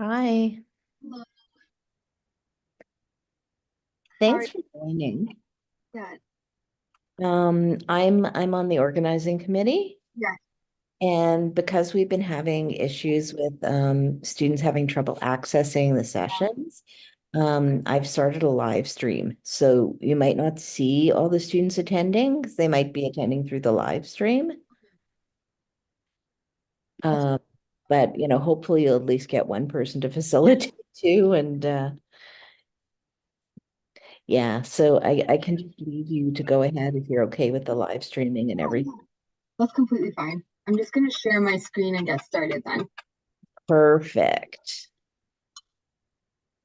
Hi, Hello. How are thanks you? for joining. Yeah, I'm on the organizing committee, yeah. and because we've been having issues with students having trouble accessing the sessions, I've started a live stream. So you might not see all the students attending, 'cause they might be attending through the live stream. That's Uh, but hopefully you'll at least get one person to facilitate too, and yeah, so I can just leave you to go ahead if you're okay with the live streaming and yeah, everything. yeah. That's completely fine. I'm just gonna share my screen and get started then. Perfect.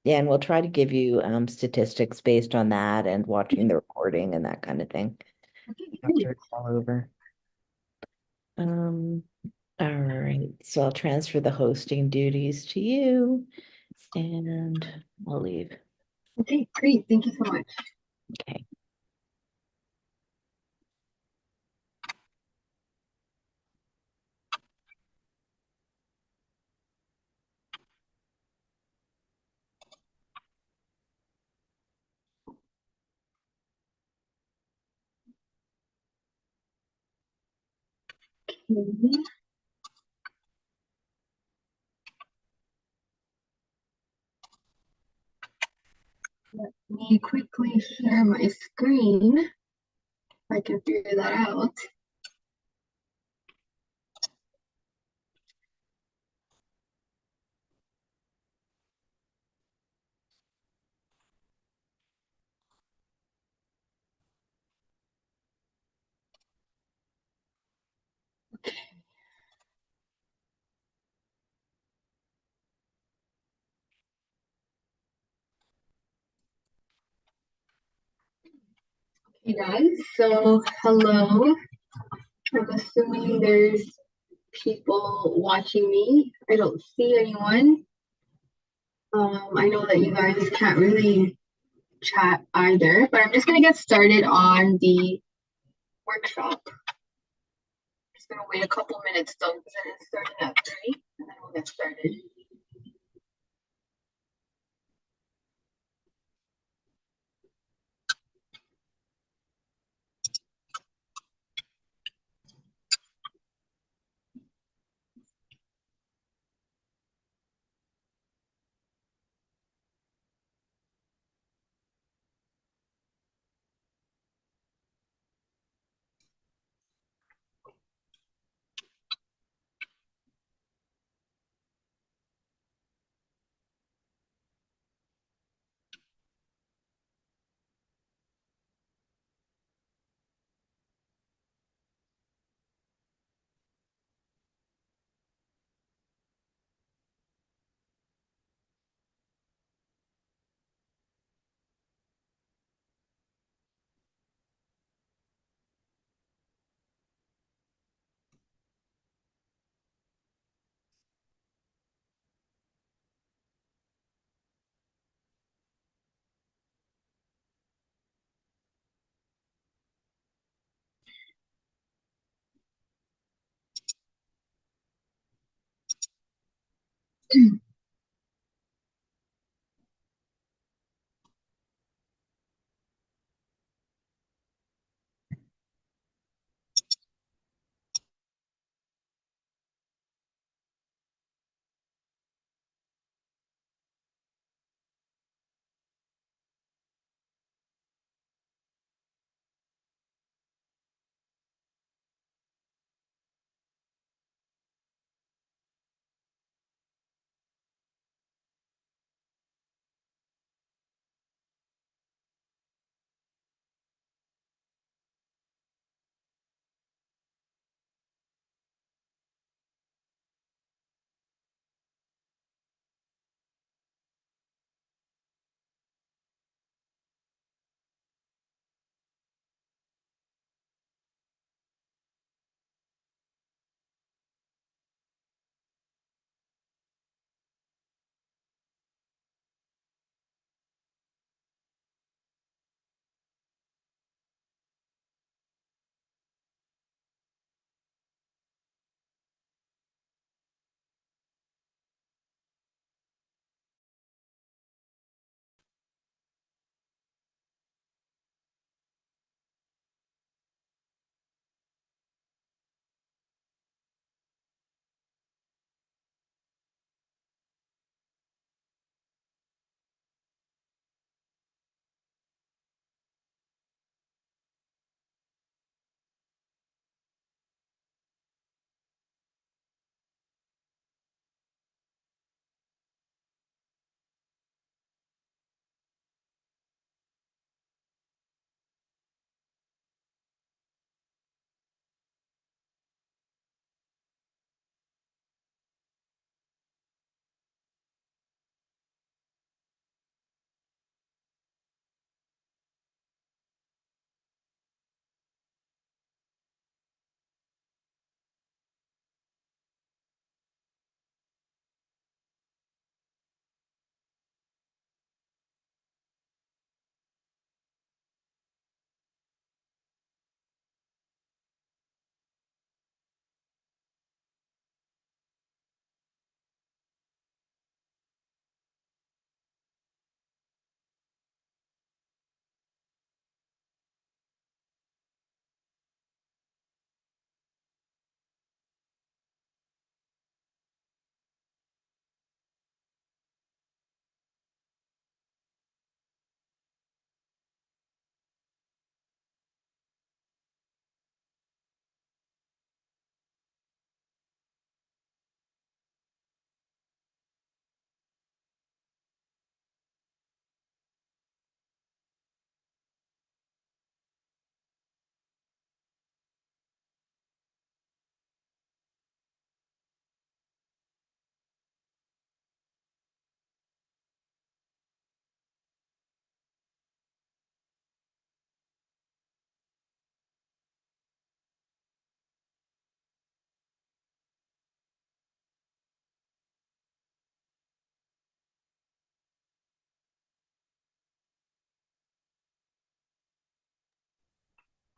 Yeah, and we'll try to give you statistics based on that and watching the recording and that kind of thing Okay, great. after it's all over. Um, all right, so I'll transfer the hosting duties to you and I'll leave. Okay, great. Thank you so much. Okay. Mhm. Let me quickly share my screen if I can figure that out. Hey guys, so hello. I'm assuming there's people watching me. I don't see anyone. I know that you guys can't really chat either, but I'm just gonna get started on the workshop. Just gonna wait a couple minutes though, because it's starting at 3, and then we'll get started.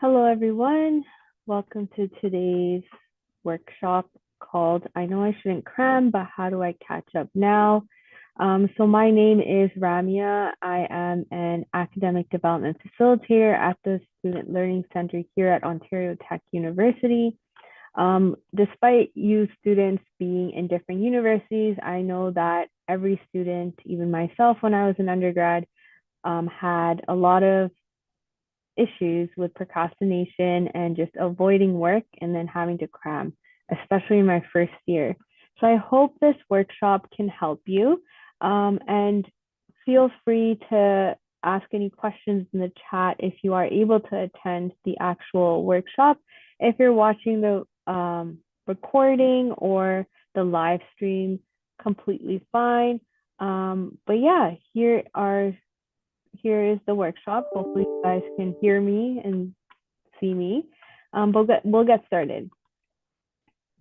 Hello, everyone. Welcome to today's workshop called I Know I Shouldn't Cram, but How Do I Catch Up Now? So, my name is Ramia. I am an academic development facilitator at the Student Learning Center here at Ontario Tech University. Despite you students being in different universities, I know that every student, even myself when I was an undergrad, had a lot of issues with procrastination and just avoiding work and then having to cram, especially in my first year. So I hope this workshop can help you. And feel free to ask any questions in the chat if you are able to attend the actual workshop. If you're watching the recording or the live stream, completely fine. But yeah, here is the workshop. Hopefully you guys can hear me and see me. But we'll get started.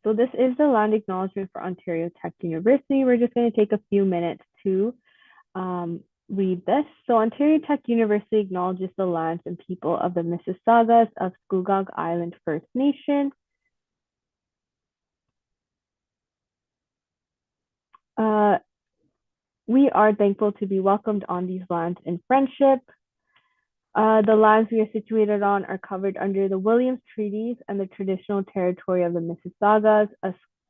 So this is the land acknowledgement for Ontario Tech University. We're just going to take a few minutes to read this. So Ontario Tech University acknowledges the lands and people of the Mississaugas of Scugog Island First Nation. We are thankful to be welcomed on these lands in friendship. The lands we are situated on are covered under the Williams Treaties and the traditional territory of the Mississaugas,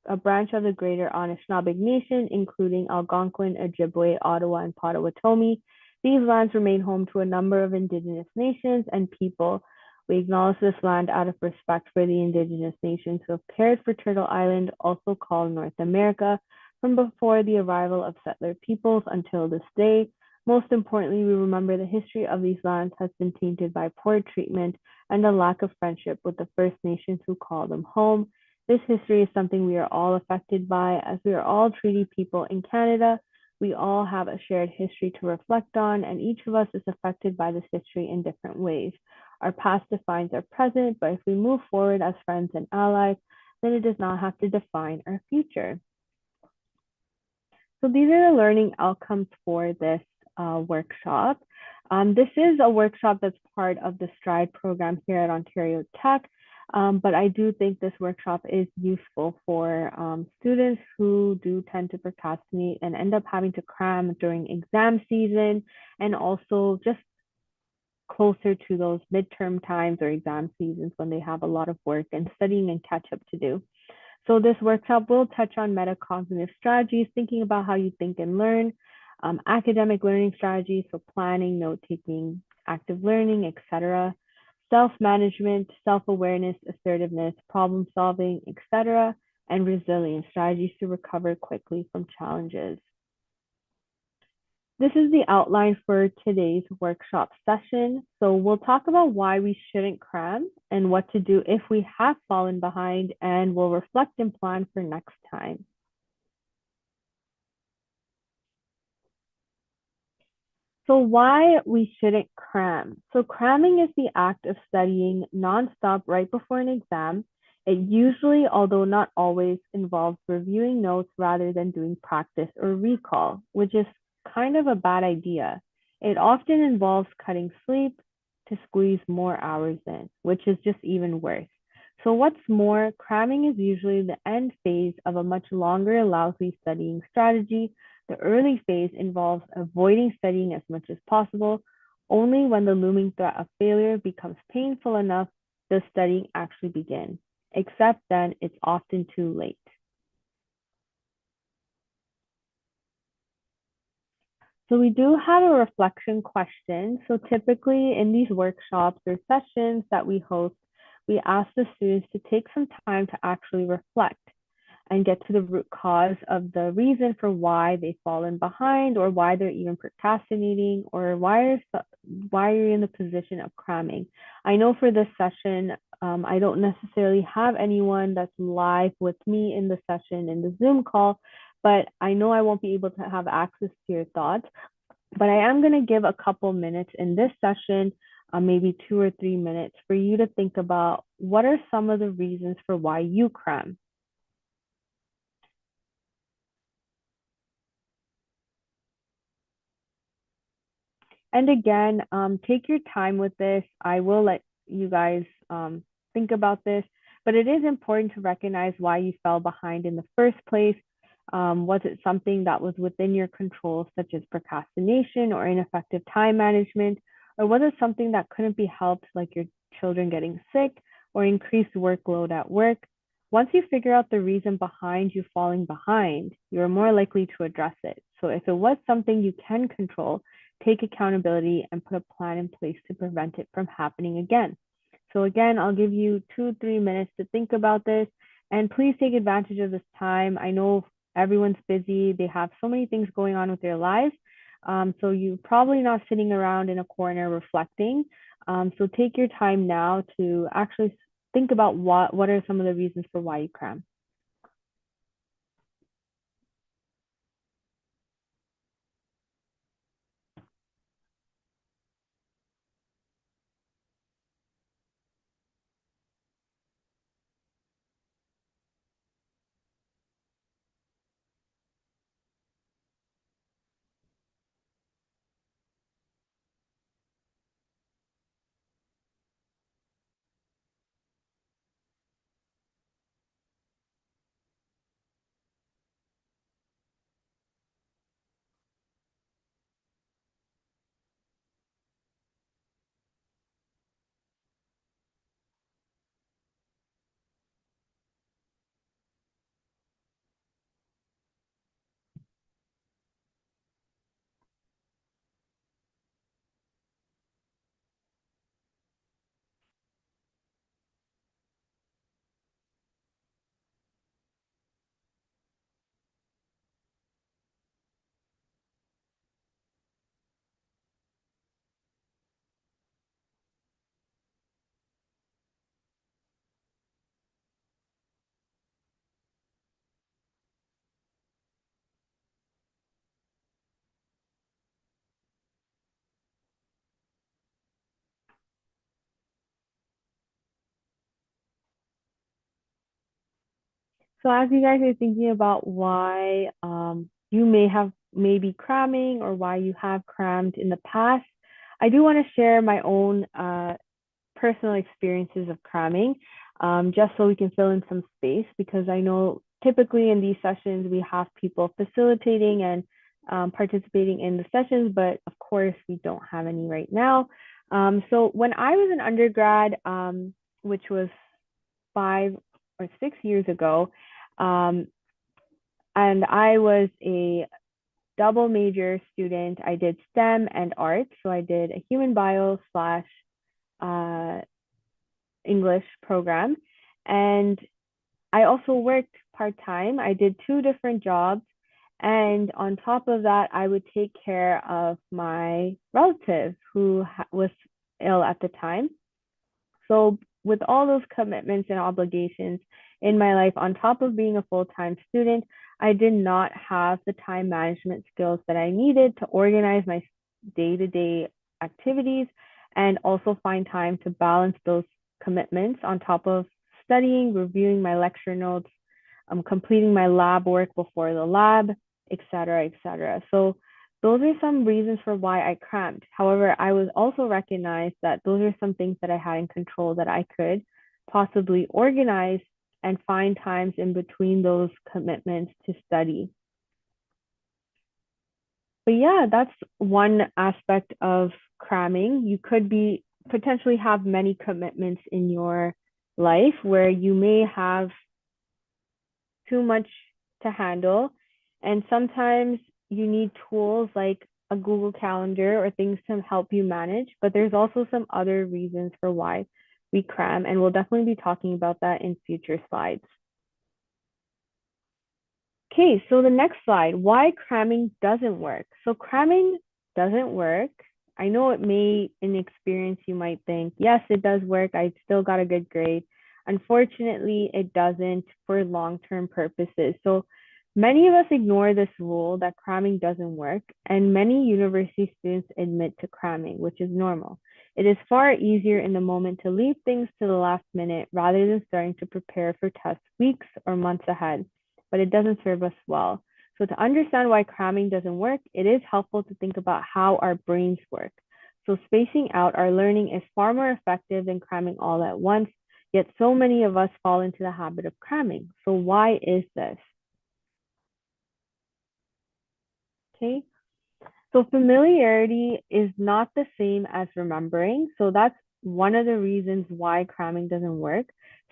a branch of the Greater Anishinaabe Nation, including Algonquin, Ojibwe, Ottawa, and Potawatomi. These lands remain home to a number of Indigenous nations and people. We acknowledge this land out of respect for the Indigenous nations who have cared for Turtle Island, also called North America, from before the arrival of settler peoples until this day. Most importantly, we remember the history of these lands has been tainted by poor treatment and a lack of friendship with the First Nations who call them home. This history is something we are all affected by, as we are all treaty people in Canada. We all have a shared history to reflect on, and each of us is affected by this history in different ways. Our past defines our present, but if we move forward as friends and allies, then it does not have to define our future. So these are the learning outcomes for this workshop. This is a workshop that's part of the STRIDE program here at Ontario Tech, but I do think this workshop is useful for students who do tend to procrastinate and end up having to cram during exam season and also just closer to those midterm times or exam seasons when they have a lot of work and studying and catch up to do. So this workshop will touch on metacognitive strategies, thinking about how you think and learn, academic learning strategies, so planning, note-taking, active learning, etc., self-management, self-awareness, assertiveness, problem-solving, etc., and resilience strategies to recover quickly from challenges. This is the outline for today's workshop session. So we'll talk about why we shouldn't cram and what to do if we have fallen behind, and we'll reflect and plan for next time. So why we shouldn't cram. So cramming is the act of studying nonstop right before an exam. It usually, although not always, involves reviewing notes rather than doing practice or recall, which is kind of a bad idea. It often involves cutting sleep to squeeze more hours in, which is just even worse. So what's more, cramming is usually the end phase of a much longer, lousy studying strategy. The early phase involves avoiding studying as much as possible. Only when the looming threat of failure becomes painful enough does studying actually begin. Except then it's often too late. So we do have a reflection question. So typically in these workshops or sessions that we host, we ask the students to take some time to actually reflect and get to the root cause of the reason for why they've fallen behind or why they're even procrastinating or why you're in the position of cramming. I know for this session, I don't necessarily have anyone that's live with me in the session in the Zoom call, but I know I won't be able to have access to your thoughts. But I am going to give a couple minutes in this session, maybe 2 or 3 minutes, for you to think about what are some of the reasons for why you cram. And again, take your time with this. I will let you guys think about this, but it is important to recognize why you fell behind in the first place. Was it something that was within your control, such as procrastination or ineffective time management? Or was it something that couldn't be helped, like your children getting sick or increased workload at work? Once you figure out the reason behind you falling behind, you're more likely to address it. So if it was something you can control, take accountability and put a plan in place to prevent it from happening again. So again, I'll give you 2-3 minutes to think about this, and please take advantage of this time. I know everyone's busy. They have so many things going on with their lives. So you're probably not sitting around in a corner reflecting. So take your time now to actually think about what are some of the reasons for why you cram. So as you guys are thinking about why you may have maybe cramming or why you have crammed in the past, I do want to share my own personal experiences of cramming, just so we can fill in some space, because I know typically in these sessions we have people facilitating and participating in the sessions, but of course we don't have any right now. So when I was an undergrad, which was 5 or 6 years ago, um, and I was a double major student. I did STEM and arts, so I did a human bio slash uh, English program. And I also worked part time. I did 2 different jobs. And on top of that, I would take care of my relative who was ill at the time. So, with all those commitments and obligations in my life, on top of being a full time student, I did not have the time management skills that I needed to organize my day to day activities and also find time to balance those commitments on top of studying, reviewing my lecture notes, completing my lab work before the lab, etc., etc. So those are some reasons for why I crammed. However, I was also recognized that those are some things that I had in control that I could possibly organize and find times in between those commitments to study. But yeah, that's one aspect of cramming. You could be potentially have many commitments in your life where you may have too much to handle. And sometimes you need tools like a Google Calendar or things to help you manage. But there's also some other reasons for why we cram. And we'll definitely be talking about that in future slides. Okay, so the next slide, why cramming doesn't work. So cramming doesn't work. I know it may, in experience, you might think, yes, it does work. I still got a good grade. Unfortunately, it doesn't for long-term purposes. So many of us ignore this rule that cramming doesn't work, and many university students admit to cramming, which is normal. It is far easier in the moment to leave things to the last minute rather than starting to prepare for tests weeks or months ahead, but it doesn't serve us well. So to understand why cramming doesn't work, it is helpful to think about how our brains work. So spacing out our learning is far more effective than cramming all at once, yet so many of us fall into the habit of cramming. So why is this? Okay, so familiarity is not the same as remembering. So that's one of the reasons why cramming doesn't work.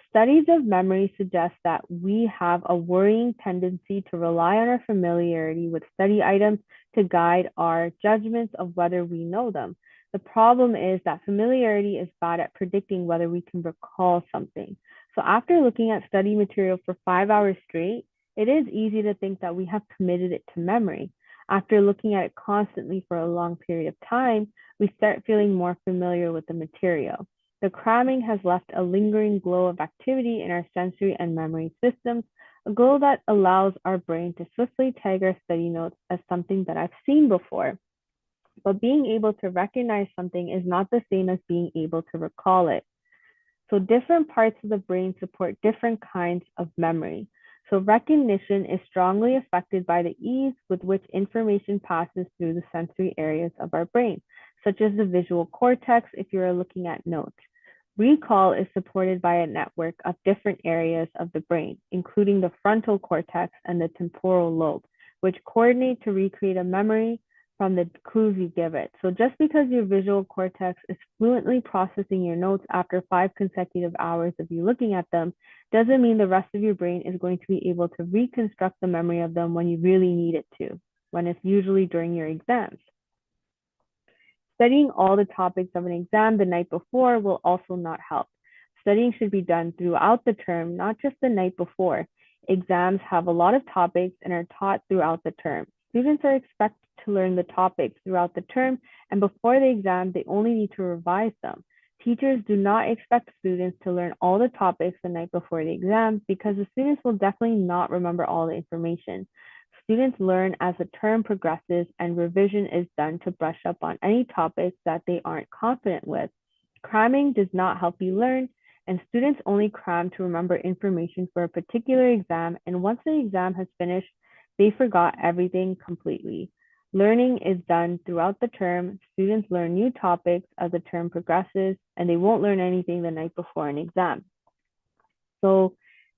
Studies of memory suggest that we have a worrying tendency to rely on our familiarity with study items to guide our judgments of whether we know them. The problem is that familiarity is bad at predicting whether we can recall something. So after looking at study material for 5 hours straight, it is easy to think that we have committed it to memory. After looking at it constantly for a long period of time, we start feeling more familiar with the material. The cramming has left a lingering glow of activity in our sensory and memory systems, a glow that allows our brain to swiftly tag our study notes as something that I've seen before. But being able to recognize something is not the same as being able to recall it. So different parts of the brain support different kinds of memory. So recognition is strongly affected by the ease with which information passes through the sensory areas of our brain, such as the visual cortex if you are looking at notes. Recall is supported by a network of different areas of the brain, including the frontal cortex and the temporal lobe, which coordinate to recreate a memory from the clues you give it. So just because your visual cortex is fluently processing your notes after 5 consecutive hours of you looking at them doesn't mean the rest of your brain is going to be able to reconstruct the memory of them when you really need it to, when it's usually during your exams. Studying all the topics of an exam the night before will also not help. Studying should be done throughout the term, not just the night before. Exams have a lot of topics and are taught throughout the term. Students are expected to learn the topics throughout the term, and before the exam, they only need to revise them. Teachers do not expect students to learn all the topics the night before the exam because the students will definitely not remember all the information. Students learn as the term progresses and revision is done to brush up on any topics that they aren't confident with. Cramming does not help you learn, and students only cram to remember information for a particular exam, and once the exam has finished, they forgot everything completely. Learning is done throughout the term. Students learn new topics as the term progresses, and they won't learn anything the night before an exam. So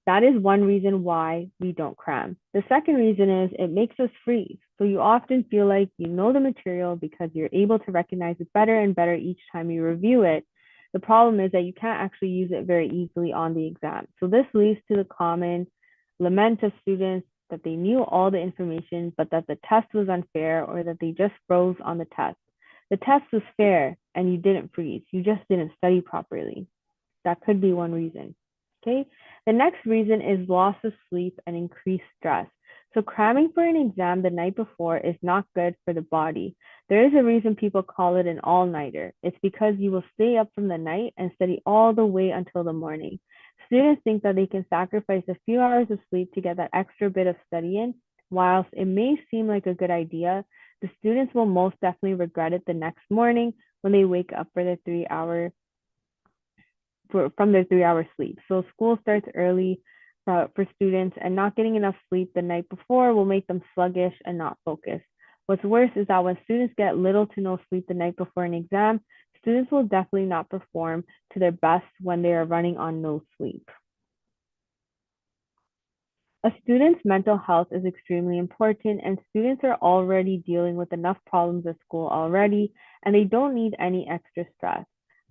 that is one reason why we don't cram. The second reason is it makes us freeze. So you often feel like you know the material because you're able to recognize it better and better each time you review it. The problem is that you can't actually use it very easily on the exam. So this leads to the common lament of students that they knew all the information, but that the test was unfair or that they just froze on the test. The test was fair and you didn't freeze. You just didn't study properly. That could be one reason. Okay. The next reason is loss of sleep and increased stress. So cramming for an exam the night before is not good for the body. There is a reason people call it an all-nighter. It's because you will stay up from the night and study all the way until the morning. Students think that they can sacrifice a few hours of sleep to get that extra bit of study in. Whilst it may seem like a good idea, the students will most definitely regret it the next morning when they wake up for their 3 hour from their 3 hour sleep. So school starts early for students, and not getting enough sleep the night before will make them sluggish and not focused. What's worse is that when students get little to no sleep the night before an exam, students will definitely not perform to their best when they are running on no sleep. A student's mental health is extremely important, and students are already dealing with enough problems at school already, and they don't need any extra stress.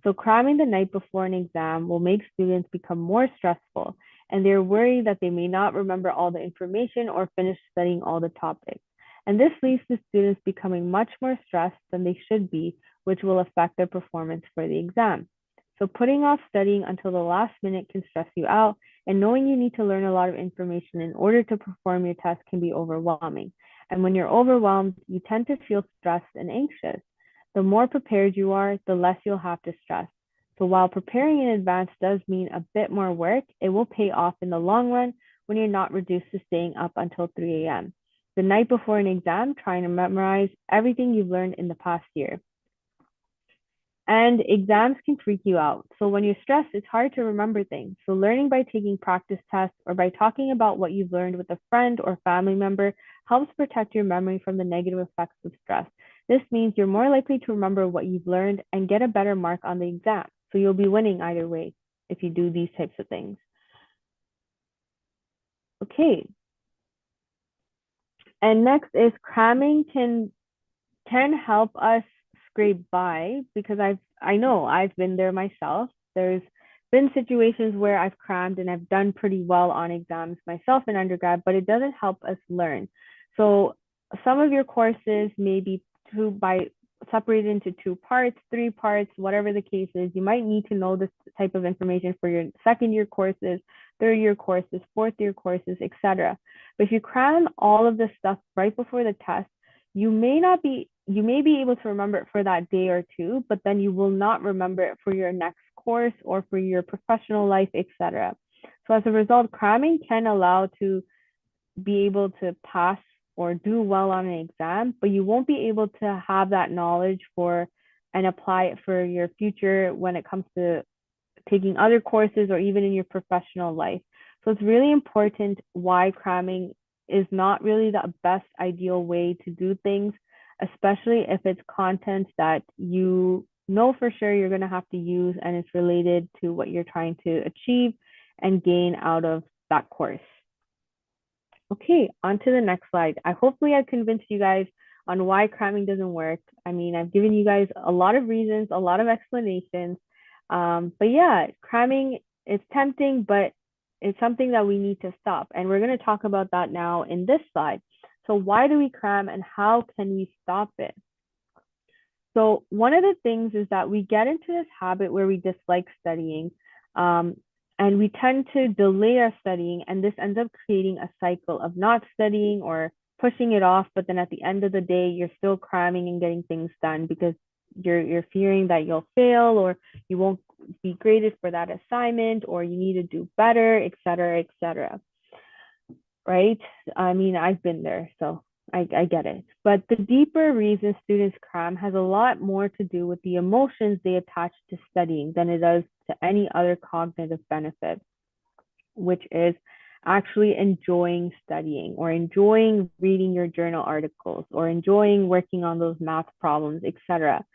So cramming the night before an exam will make students become more stressful, and they're worried that they may not remember all the information or finish studying all the topics. And this leads to students becoming much more stressed than they should be, which will affect their performance for the exam. So putting off studying until the last minute can stress you out, and knowing you need to learn a lot of information in order to perform your test can be overwhelming. And when you're overwhelmed, you tend to feel stressed and anxious. The more prepared you are, the less you'll have to stress. So while preparing in advance does mean a bit more work, it will pay off in the long run when you're not reduced to staying up until 3 a.m. The night before an exam, trying to memorize everything you've learned in the past year. And exams can freak you out. So when you're stressed, it's hard to remember things. So learning by taking practice tests or by talking about what you've learned with a friend or family member helps protect your memory from the negative effects of stress. This means you're more likely to remember what you've learned and get a better mark on the exam. So you'll be winning either way if you do these types of things. Okay. And next is cramming can help us scrape by, because I know I've been there myself. There's been situations where I've crammed and I've done pretty well on exams myself in undergrad, but it doesn't help us learn. So some of your courses may be separated into 2 parts, 3 parts, whatever the case is. You might need to know this type of information for your second year courses, third year courses, fourth year courses, etc. But if you cram all of this stuff right before the test, you may be able to remember it for that day or two, but then you will not remember it for your next course or for your professional life, etc. So as a result, cramming can allow to be able to pass or do well on an exam, but you won't be able to have that knowledge for and apply it for your future when it comes to taking other courses or even in your professional life. So it's really important why cramming is not really the best ideal way to do things, especially if it's content that you know for sure you're going to have to use and it's related to what you're trying to achieve and gain out of that course. Okay, on to the next slide. Hopefully I convinced you guys on why cramming doesn't work. I mean, I've given you guys a lot of reasons, a lot of explanations. But yeah, cramming is tempting, but it's something that we need to stop. And we're going to talk about that now in this slide. So why do we cram and how can we stop it? So one of the things is that we get into this habit where we dislike studying, and we tend to delay our studying, and this ends up creating a cycle of not studying or pushing it off. But then at the end of the day, you're still cramming and getting things done because you're fearing that you'll fail or you won't be graded for that assignment or you need to do better, et cetera, et cetera. Right? I mean, I've been there, so I get it. But the deeper reason students cram has a lot more to do with the emotions they attach to studying than it does to any other cognitive benefit, which is actually enjoying studying or enjoying reading your journal articles or enjoying working on those math problems, etc.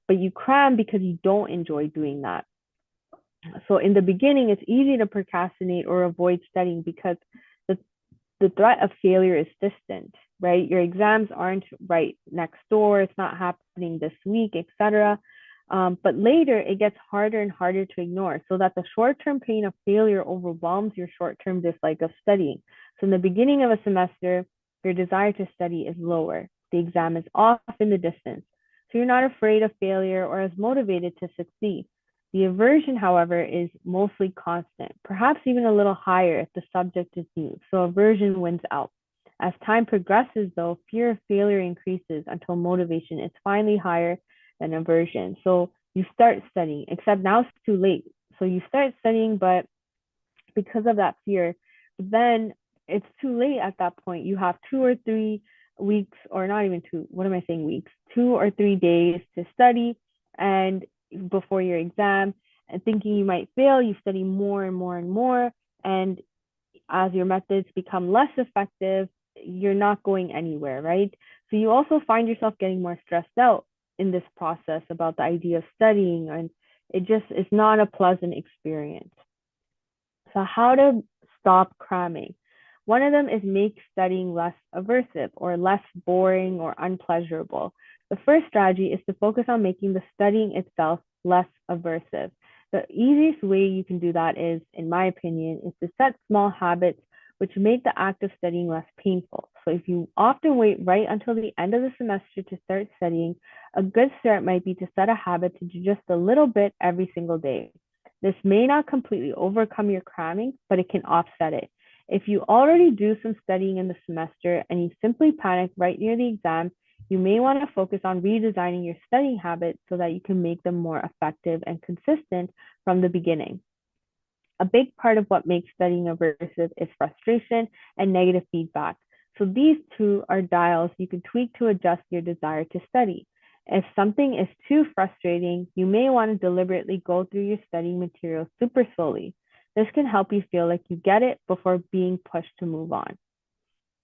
But you cram because you don't enjoy doing that. So in the beginning, it's easy to procrastinate or avoid studying because the, the threat of failure is distant, right? Your exams aren't right next door. It's not happening this week, etc. But later, it gets harder and harder to ignore, so that the short-term pain of failure overwhelms your short-term dislike of studying. So in the beginning of a semester, your desire to study is lower. The exam is off in the distance. So you're not afraid of failure or as motivated to succeed. The aversion, however, is mostly constant, perhaps even a little higher if the subject is new. So aversion wins out. As time progresses, though, fear of failure increases until motivation is finally higher than aversion. So you start studying, except now it's too late. So you start studying, but because of that fear, then it's too late at that point. You have 2 or 3 weeks, or not even two, what am I saying, weeks? 2 or 3 days to study and before your exam, and thinking you might fail, you study more and more and more. And as your methods become less effective, you're not going anywhere, right? So you also find yourself getting more stressed out in this process about the idea of studying, and it just is not a pleasant experience. So how to stop cramming? One of them is make studying less aversive or less boring or unpleasurable. The first strategy is to focus on making the studying itself less aversive. The easiest way you can do that is, in my opinion, is to set small habits which make the act of studying less painful. So if you often wait right until the end of the semester to start studying, a good start might be to set a habit to do just a little bit every single day. This may not completely overcome your cramming, but it can offset it. If you already do some studying in the semester and you simply panic right near the exam, you may want to focus on redesigning your studying habits so that you can make them more effective and consistent from the beginning. A big part of what makes studying aversive is frustration and negative feedback. So these two are dials you can tweak to adjust your desire to study. If something is too frustrating, you may want to deliberately go through your studying material super slowly. This can help you feel like you get it before being pushed to move on.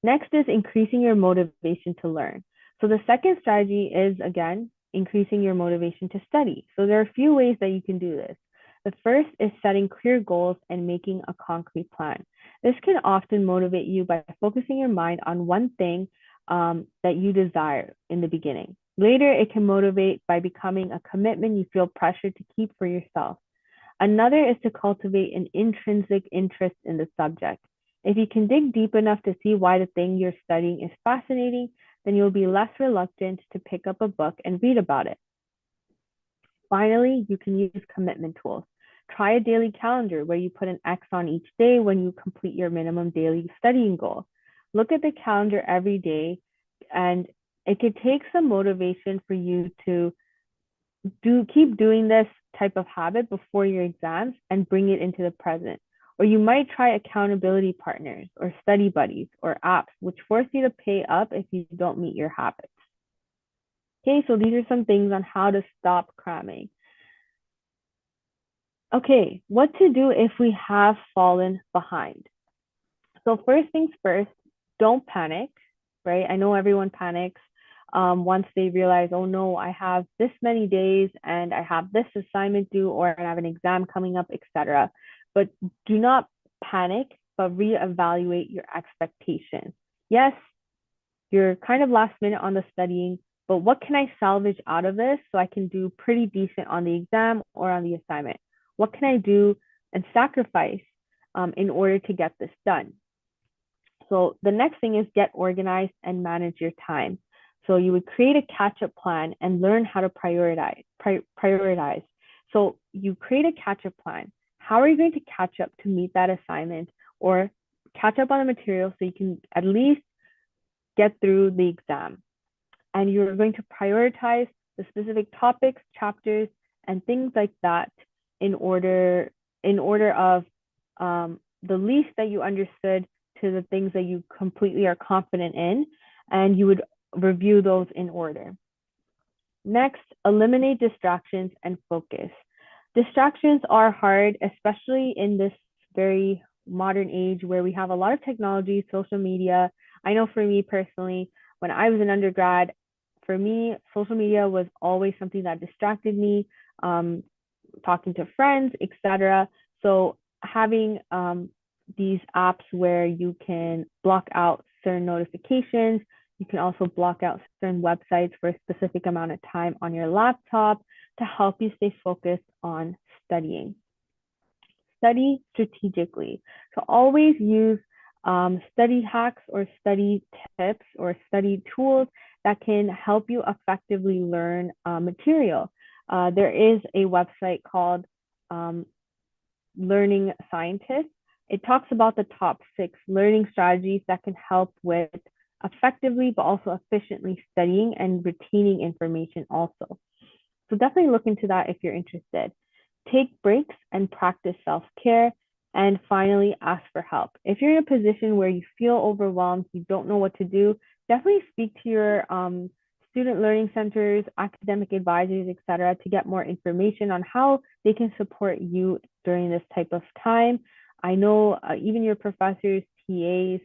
Next is increasing your motivation to learn. So the second strategy is, again, increasing your motivation to study. So there are a few ways that you can do this. The first is setting clear goals and making a concrete plan. This can often motivate you by focusing your mind on one thing that you desire in the beginning. Later, it can motivate by becoming a commitment you feel pressured to keep for yourself. Another is to cultivate an intrinsic interest in the subject. If you can dig deep enough to see why the thing you're studying is fascinating, then you'll be less reluctant to pick up a book and read about it. Finally, you can use commitment tools. Try a daily calendar where you put an X on each day when you complete your minimum daily studying goal. Look at the calendar every day, and it could take some motivation for you to keep doing this type of habit before your exams and bring it into the present. Or you might try accountability partners or study buddies or apps, which force you to pay up if you don't meet your habits. Okay, so these are some things on how to stop cramming. Okay, what to do if we have fallen behind? So first things first, don't panic, right? I know everyone panics once they realize, oh no, I have this many days and I have this assignment due or I have an exam coming up, etc. But do not panic, but reevaluate your expectations. Yes, you're kind of last minute on the studying, but what can I salvage out of this so I can do pretty decent on the exam or on the assignment? What can I do and sacrifice in order to get this done? So the next thing is get organized and manage your time. So you would create a catch-up plan and learn how to prioritize. So you create a catch-up plan. How are you going to catch up to meet that assignment or catch up on the material so you can at least get through the exam? And you're going to prioritize the specific topics, chapters, and things like that in order of the least that you understood to the things that you completely are confident in, and you would review those in order. Next, eliminate distractions and focus. Distractions are hard, especially in this very modern age where we have a lot of technology, social media. I know for me personally, when I was an undergrad, for me, social media was always something that distracted me, talking to friends, etc. So having these apps where you can block out certain notifications. You can also block out certain websites for a specific amount of time on your laptop to help you stay focused on studying. Study strategically. So always use study hacks or study tips or study tools that can help you effectively learn material. There is a website called Learning Scientist. It talks about the top 6 learning strategies that can help with effectively but also efficiently studying and retaining information also. So definitely look into that if you're interested. Take breaks and practice self-care. And finally, ask for help. If you're in a position where you feel overwhelmed, you don't know what to do, definitely speak to your student learning centers, academic advisors, etc., to get more information on how they can support you during this type of time. I know even your professors, TAs,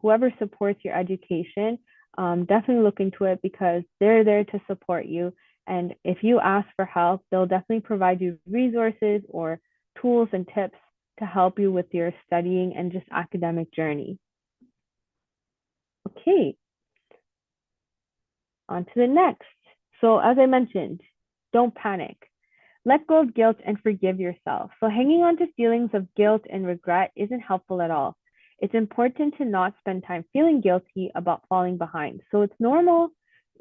whoever supports your education, definitely look into it because they're there to support you. And if you ask for help, they'll definitely provide you resources or tools and tips to help you with your studying and just academic journey. Okay, on to the next. So as I mentioned, don't panic. Let go of guilt and forgive yourself. So hanging on to feelings of guilt and regret isn't helpful at all. It's important to not spend time feeling guilty about falling behind. So it's normal,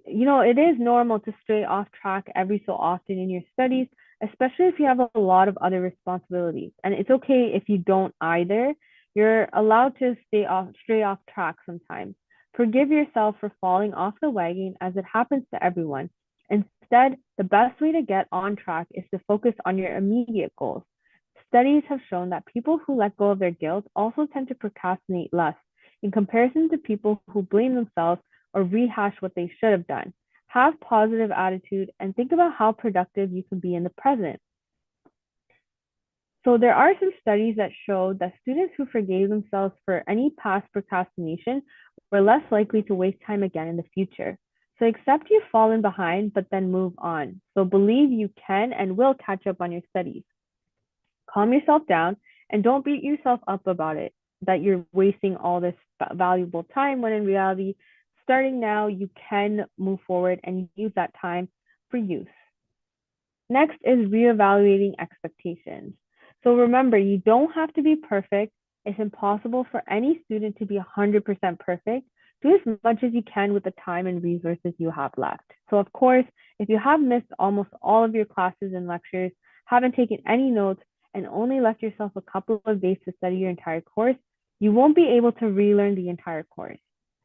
it is normal to stray off track every so often in your studies, especially if you have a lot of other responsibilities. And it's okay if you don't either. You're allowed to stray off track sometimes. Forgive yourself for falling off the wagon as it happens to everyone. Instead, the best way to get on track is to focus on your immediate goals. Studies have shown that people who let go of their guilt also tend to procrastinate less in comparison to people who blame themselves or rehash what they should have done. Have positive attitude and think about how productive you can be in the present. So there are some studies that show that students who forgave themselves for any past procrastination were less likely to waste time again in the future. So accept you've fallen behind, but then move on. So believe you can and will catch up on your studies. Calm yourself down and don't beat yourself up about it, that you're wasting all this valuable time when in reality, starting now, you can move forward and use that time for use. Next is reevaluating expectations. So remember, you don't have to be perfect. It's impossible for any student to be 100% perfect. Do as much as you can with the time and resources you have left. So of course, if you have missed almost all of your classes and lectures, haven't taken any notes, and only left yourself a couple of days to study your entire course, you won't be able to relearn the entire course.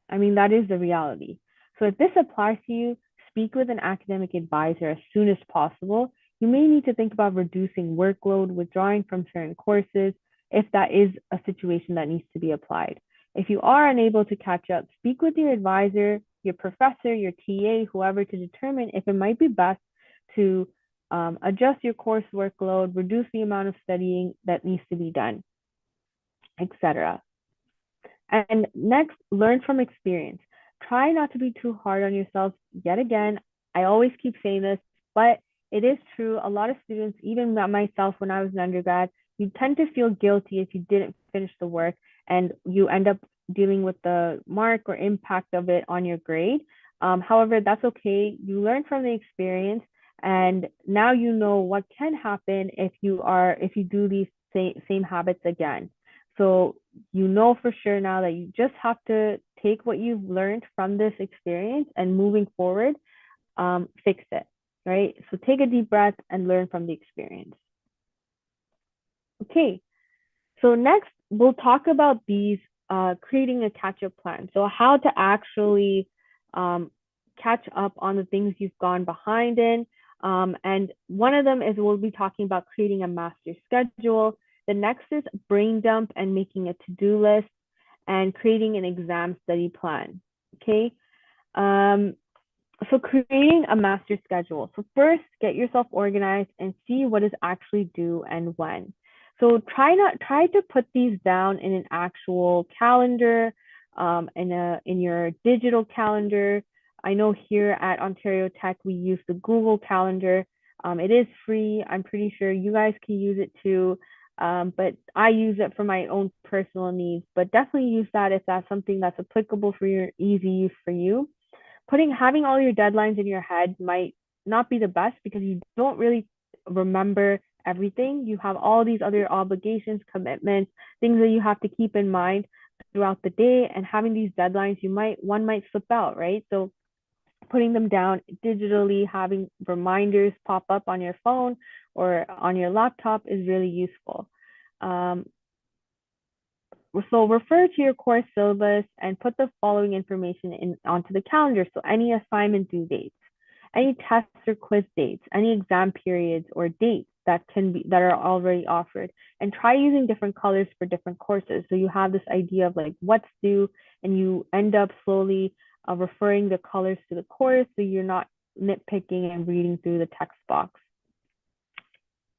I mean, that is the reality. So if this applies to you, speak with an academic advisor as soon as possible. You may need to think about reducing workload, withdrawing from certain courses, if that is a situation that needs to be applied. If you are unable to catch up, speak with your advisor, your professor, your TA, whoever, to determine if it might be best to adjust your course workload, reduce the amount of studying that needs to be done, etc. And next, learn from experience. Try not to be too hard on yourself. Yet again, I always keep saying this, but it is true. A lot of students, even myself when I was an undergrad, you tend to feel guilty if you didn't finish the work and you end up dealing with the mark or impact of it on your grade. However, that's okay. You learn from the experience, and now you know what can happen if you do these same habits again. So you know for sure now that you just have to take what you've learned from this experience and moving forward, fix it, right? So take a deep breath and learn from the experience. Okay, so next we'll talk about these creating a catch-up plan. So how to actually catch up on the things you've gone behind in. And one of them is we'll be talking about creating a master schedule. The next is brain dump and making a to-do list and creating an exam study plan. Okay. So creating a master schedule. So first, get yourself organized and see what is actually due and when. So try to put these down in an actual calendar, in your digital calendar. I know here at Ontario Tech we use the Google Calendar. It is free. I'm pretty sure you guys can use it too. But I use it for my own personal needs. But definitely use that if that's something that's applicable for your easy use for you. Having all your deadlines in your head might not be the best because you don't really remember everything. You have all these other obligations, commitments, things that you have to keep in mind throughout the day, and having these deadlines, one might slip out, right? So putting them down digitally, having reminders pop up on your phone or on your laptop is really useful. So refer to your course syllabus and put the following information onto the calendar. So any assignment due dates, any tests or quiz dates, any exam periods or dates that are already offered, and try using different colors for different courses. So you have this idea of like what's due, and you end up slowly referring the colors to the course, so you're not nitpicking and reading through the text box.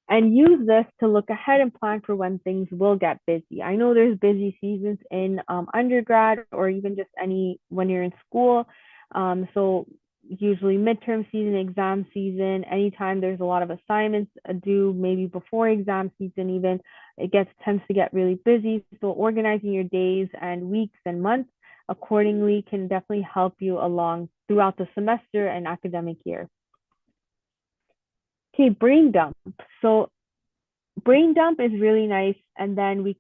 And use this to look ahead and plan for when things will get busy. I know there's busy seasons in undergrad or even just when you're in school. So usually midterm season, exam season, anytime there's a lot of assignments due, maybe before exam season even, tends to get really busy. So organizing your days and weeks and months accordingly can definitely help you along throughout the semester and academic year. Okay, brain dump. So brain dump is really nice. And then we're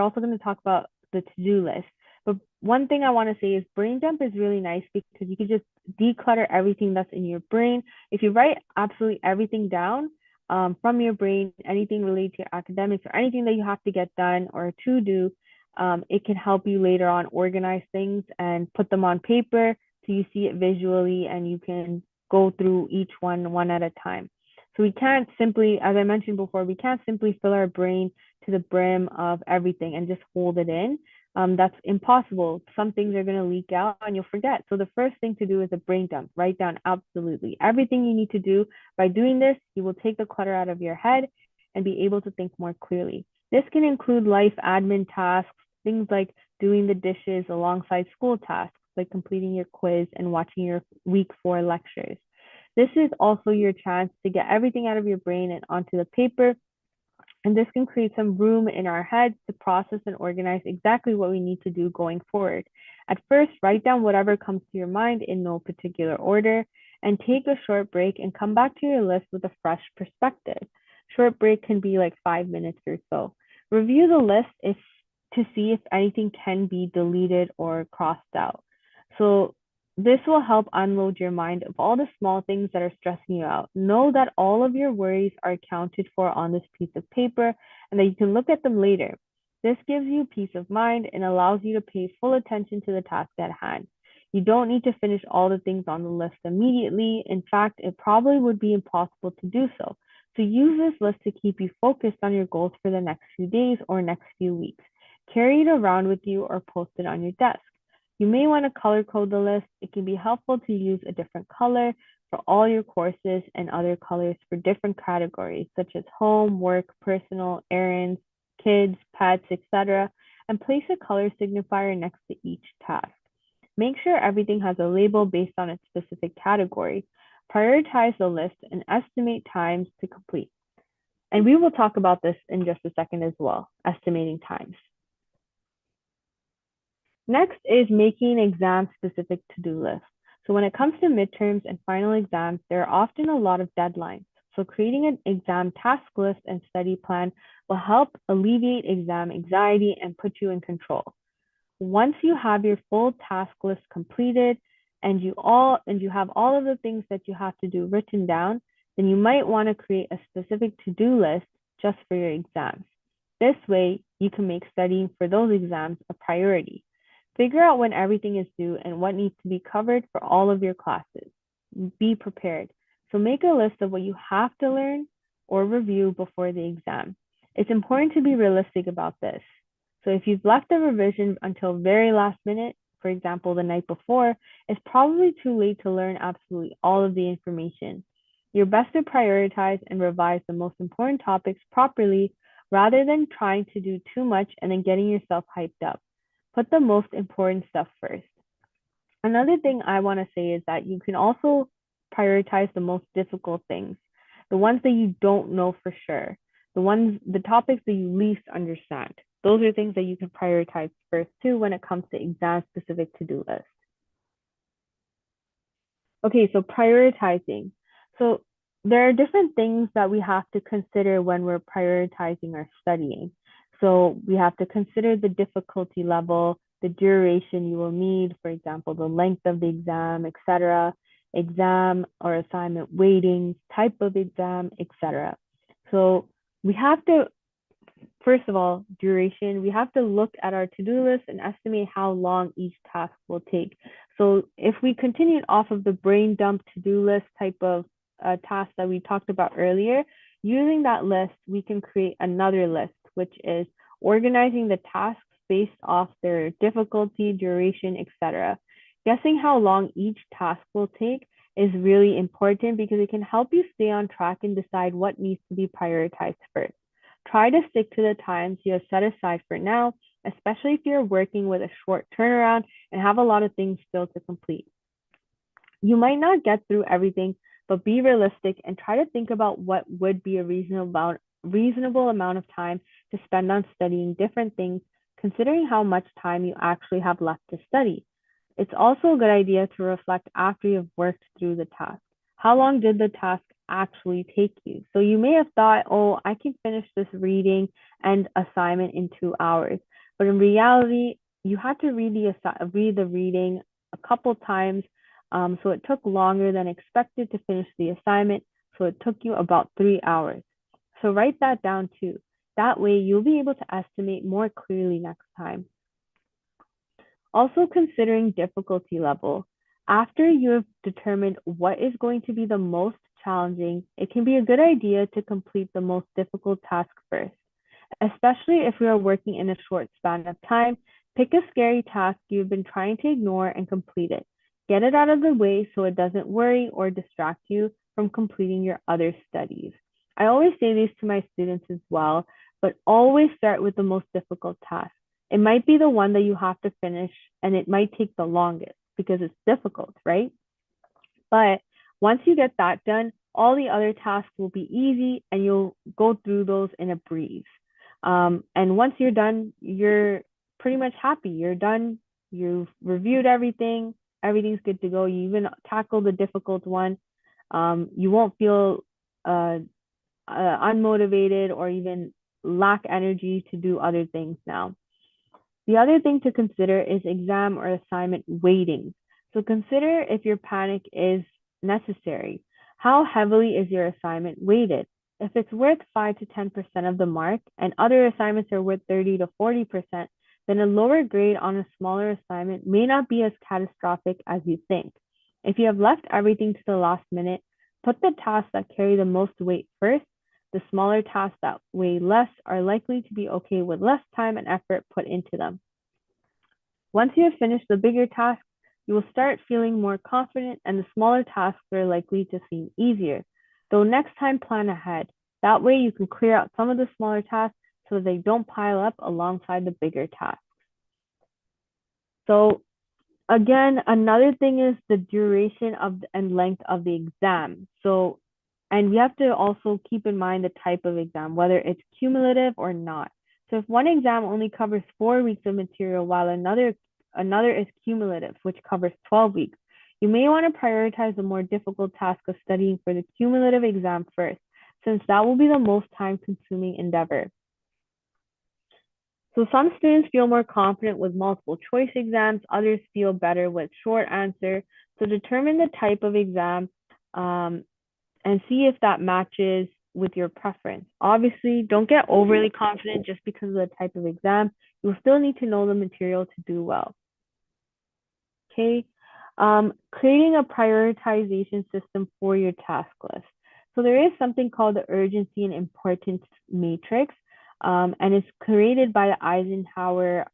also going to talk about the to-do list. But one thing I want to say is brain dump is really nice because you can just declutter everything that's in your brain. If you write absolutely everything down from your brain, anything related to your academics or anything that you have to get done or to do, it can help you later on organize things and put them on paper so you see it visually and you can go through each one at a time. So we can't simply, as I mentioned before, we can't simply fill our brain to the brim of everything and just hold it in. That's impossible. Some things are going to leak out and you'll forget. So the first thing to do is a brain dump. Write down absolutely everything you need to do. By doing this, you will take the clutter out of your head and be able to think more clearly. This can include life admin tasks, things like doing the dishes alongside school tasks, like completing your quiz and watching your week 4 lectures. This is also your chance to get everything out of your brain and onto the paper, and this can create some room in our heads to process and organize exactly what we need to do going forward. At first, write down whatever comes to your mind in no particular order, and take a short break and come back to your list with a fresh perspective. Short break can be like 5 minutes or so. Review the list if to see if anything can be deleted or crossed out. So this will help unload your mind of all the small things that are stressing you out. Know that all of your worries are accounted for on this piece of paper and that you can look at them later. This gives you peace of mind and allows you to pay full attention to the task at hand. You don't need to finish all the things on the list immediately. In fact, it probably would be impossible to do so. So use this list to keep you focused on your goals for the next few days or next few weeks. Carry it around with you or post it on your desk. You may want to color code the list. It can be helpful to use a different color for all your courses and other colors for different categories, such as home, work, personal, errands, kids, pets, etc., and place a color signifier next to each task. Make sure everything has a label based on its specific category. Prioritize the list and estimate times to complete. And we will talk about this in just a second as well, estimating times. Next is making exam-specific to-do lists. So when it comes to midterms and final exams, there are often a lot of deadlines. So creating an exam task list and study plan will help alleviate exam anxiety and put you in control. Once you have your full task list completed and you have all of the things that you have to do written down, then you might want to create a specific to-do list just for your exams. This way, you can make studying for those exams a priority. Figure out when everything is due and what needs to be covered for all of your classes. Be prepared. So make a list of what you have to learn or review before the exam. It's important to be realistic about this. So if you've left the revision until very last minute, for example, the night before, it's probably too late to learn absolutely all of the information. You're best to prioritize and revise the most important topics properly rather than trying to do too much and then getting yourself hyped up. Put the most important stuff first. Another thing I want to say is that you can also prioritize the most difficult things, the ones that you don't know for sure, the topics that you least understand. Those are things that you can prioritize first too when it comes to exam specific to-do lists. Okay, so prioritizing. So there are different things that we have to consider when we're prioritizing our studying. So we have to consider the difficulty level, the duration you will need, for example, the length of the exam, etc., exam or assignment weightings, type of exam, etc. So we have to, first of all, duration, we have to look at our to-do list and estimate how long each task will take. So if we continued off of the brain dump to-do list type of task that we talked about earlier, using that list, we can create another list, which is organizing the tasks based off their difficulty, duration, etc. Guessing how long each task will take is really important because it can help you stay on track and decide what needs to be prioritized first. Try to stick to the times you have set aside for now, especially if you're working with a short turnaround and have a lot of things still to complete. You might not get through everything, but be realistic and try to think about what would be a reasonable amount of time to spend on studying different things, considering how much time you actually have left to study. It's also a good idea to reflect after you've worked through the task. How long did the task actually take you? So you may have thought, oh, I can finish this reading and assignment in 2 hours. But in reality, you had to read the reading a couple times. So it took longer than expected to finish the assignment. So it took you about 3 hours. So write that down too. That way you'll be able to estimate more clearly next time. Also considering difficulty level. After you have determined what is going to be the most challenging, it can be a good idea to complete the most difficult task first. Especially if we are working in a short span of time, pick a scary task you've been trying to ignore and complete it. Get it out of the way so it doesn't worry or distract you from completing your other studies. I always say this to my students as well, but always start with the most difficult task. It might be the one that you have to finish, and it might take the longest because it's difficult, right? But once you get that done, all the other tasks will be easy and you'll go through those in a breeze. And once you're done, you're pretty much happy. You're done. You've reviewed everything. Everything's good to go. You even tackle the difficult one. You won't feel unmotivated or even lack energy to do other things now. The other thing to consider is exam or assignment weighting. So consider if your panic is necessary. How heavily is your assignment weighted? If it's worth 5 to 10% of the mark and other assignments are worth 30 to 40%, then a lower grade on a smaller assignment may not be as catastrophic as you think. If you have left everything to the last minute, put the tasks that carry the most weight first. The smaller tasks that weigh less are likely to be okay with less time and effort put into them. Once you have finished the bigger tasks, you will start feeling more confident and the smaller tasks are likely to seem easier. Though next time, plan ahead. That way you can clear out some of the smaller tasks so that they don't pile up alongside the bigger tasks. So again, another thing is the duration of and length of the exam. So, and we have to also keep in mind the type of exam, whether it's cumulative or not. So if one exam only covers 4 weeks of material while another is cumulative, which covers 12 weeks, you may want to prioritize the more difficult task of studying for the cumulative exam first, since that will be the most time-consuming endeavor. So some students feel more confident with multiple choice exams, others feel better with short answer. So determine the type of exam and see if that matches with your preference. Obviously, don't get overly confident just because of the type of exam. You'll still need to know the material to do well. Okay, creating a prioritization system for your task list. So there is something called the urgency and importance matrix, and it's created by the Eisenhower.